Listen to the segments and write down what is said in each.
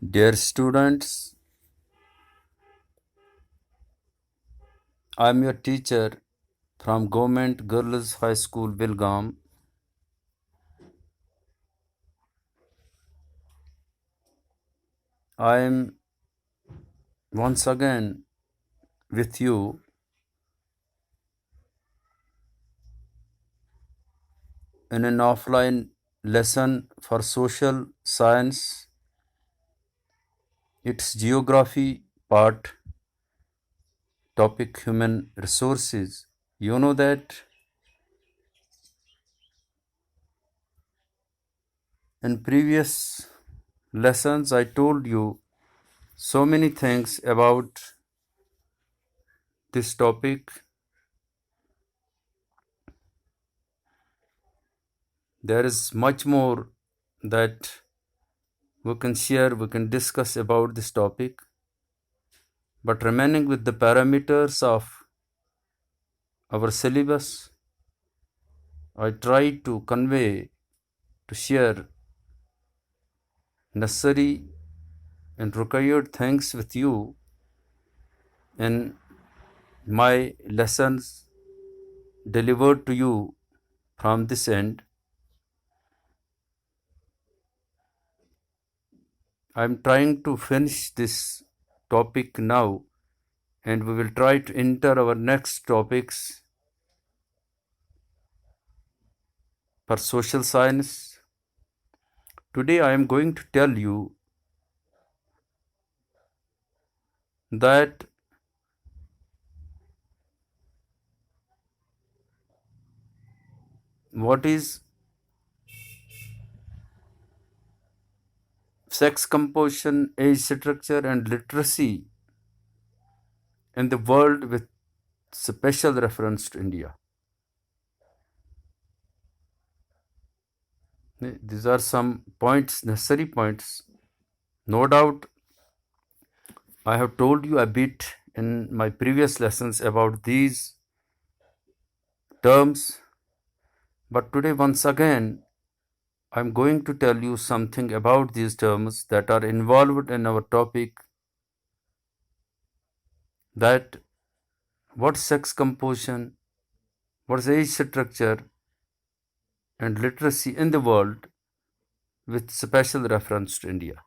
Dear students, I am your teacher from Government Girls High School, Belgaum. I am once again with you in an offline lesson for social science. Its geography part, topic human resources. You know that in previous lessons I told you so many things about this topic. There is much more that we can share, we can discuss about this topic, but remaining with the parameters of our syllabus, I try to convey, to share necessary and required things with you in my lessons delivered to you from this end. I am trying to finish this topic now, and we will try to enter our next topics for social science. Today I am going to tell you that what is sex composition, age structure, and literacy in the world with special reference to India. These are some points, necessary points. No doubt, I have told you a bit in my previous lessons about these terms, but today, once again, I'm going to tell you something about these terms that are involved in our topic, that what's sex composition, what's age structure, and literacy in the world with special reference to India.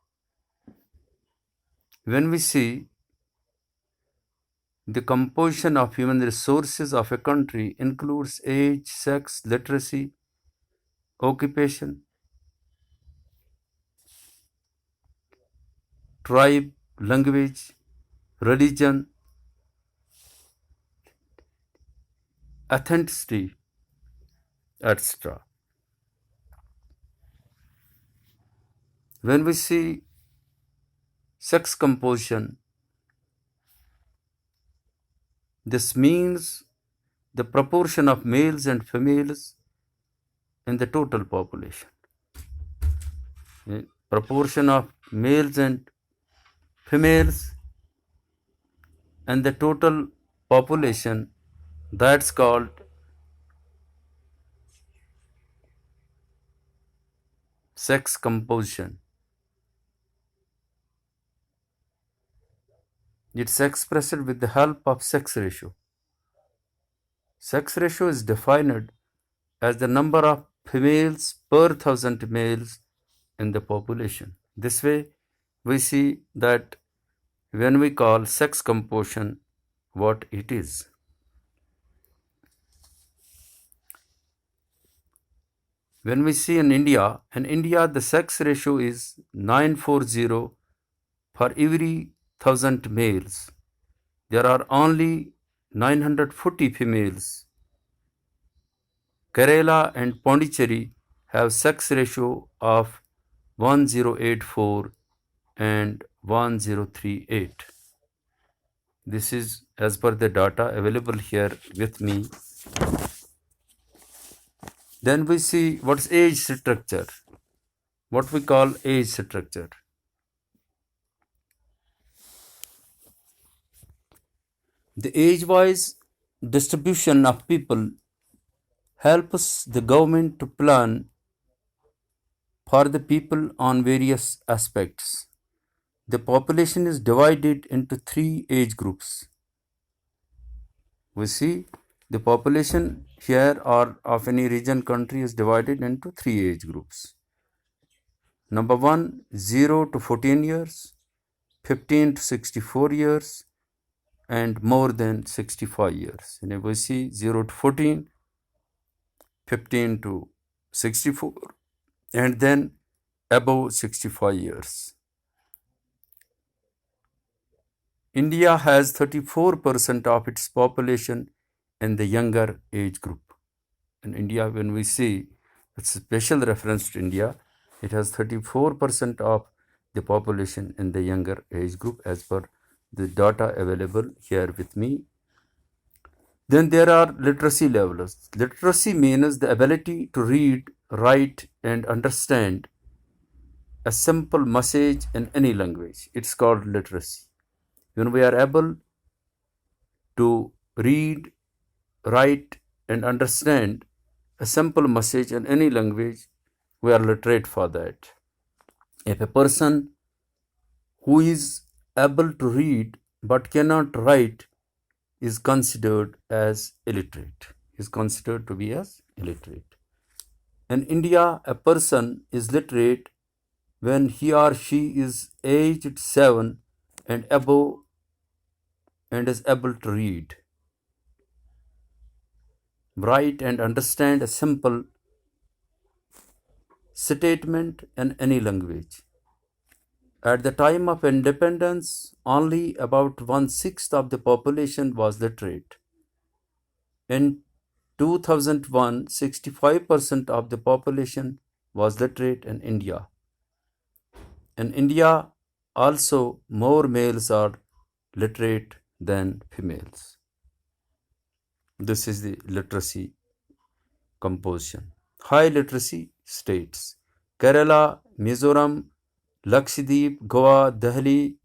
When we see the composition of human resources of a country includes age, sex, literacy, occupation, tribe, language, religion, ethnicity, etc. When we see sex composition, this means the proportion of males and females in the total population. Proportion of males and females and the total population, that's called sex composition. It's expressed with the help of sex ratio. Sex ratio is defined as the number of females per 1,000 males in the population. This way, we see that when we call sex composition what it is. When we see in India the sex ratio is 940 for every 1,000 males. There are only 940 females. Kerala and Pondicherry have sex ratio of 1084 and 1038. This is as per the data available here with me. Then we see what's age structure, what we call age structure. The age-wise distribution of people helps the government to plan for the people on various aspects. the population is divided into 3 age groups. We see the population here or of any region, country is divided into 3 age groups. Number 1, 0 to 14 years, 15 to 64 years, and more than 65 years. And we see 0 to 14, 15 to 64, and then above 65 years. India has 34% of its population in the younger age group. In India, when we see, it's a special reference to India, it has 34% of the population in the younger age group as per the data available here with me. Then there are literacy levels. Literacy means the ability to read, write, and understand a simple message in any language. It's called literacy. When we are able to read, write, and understand a simple message in any language, we are literate for that. If a person who is able to read but cannot write is considered as illiterate, is considered to be as illiterate. In India, a person is literate when he or she is aged 7 and above and is able to read, write, and understand a simple statement in any language. At the time of independence, only about 1/6 of the population was literate. In 2001, 65% of the population was literate in India. In India, also more males are literate than females. This is the literacy composition. High literacy states: Kerala, Mizoram, Lakshadweep, Goa, Delhi,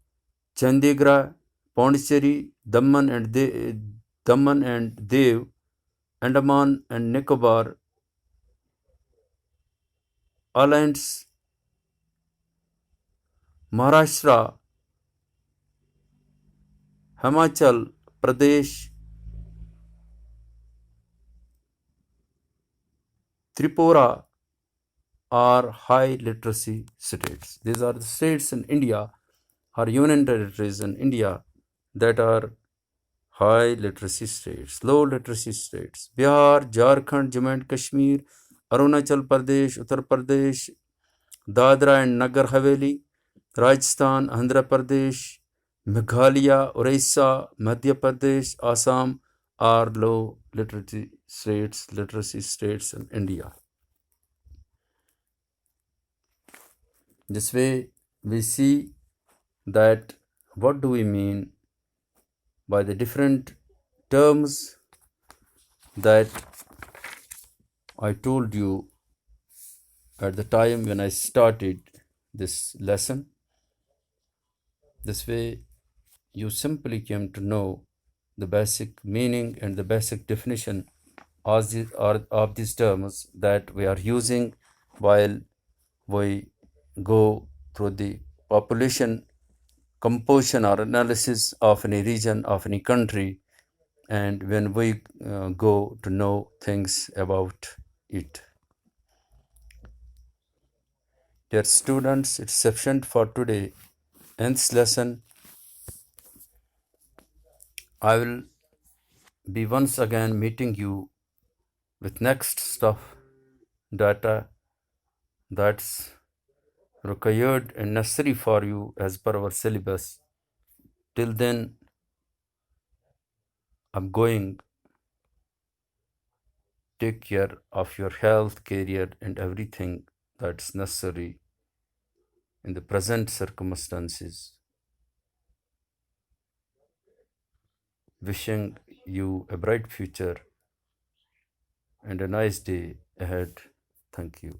Chandigarh, Pondicherry, Daman and Diu, Andaman and Nicobar Islands, Maharashtra, Himachal Pradesh, Tripura are high literacy states. These are the states in India or union territories in India that are high literacy states. Low literacy states: Bihar, Jharkhand, Jammu and Kashmir, Arunachal Pradesh, Uttar Pradesh, Dadra and Nagar Haveli, Rajasthan, Andhra Pradesh, Meghalaya, Orissa, Madhya Pradesh, Assam are low literacy states in India. This way we see that what do we mean by the different terms that I told you at the time when I started this lesson. This way you simply came to know the basic meaning and the basic definition of these terms that we are using while we go through the population composition or analysis of any region, of any country, and when we go to know things about it. Dear students, it's sufficient for today. In this lesson, I will be once again meeting you with next stuff, data that's required and necessary for you as per our syllabus. Till then, I'm going. Take care of your health, career, and everything that's necessary in the present circumstances. Wishing you a bright future and a nice day ahead. Thank you.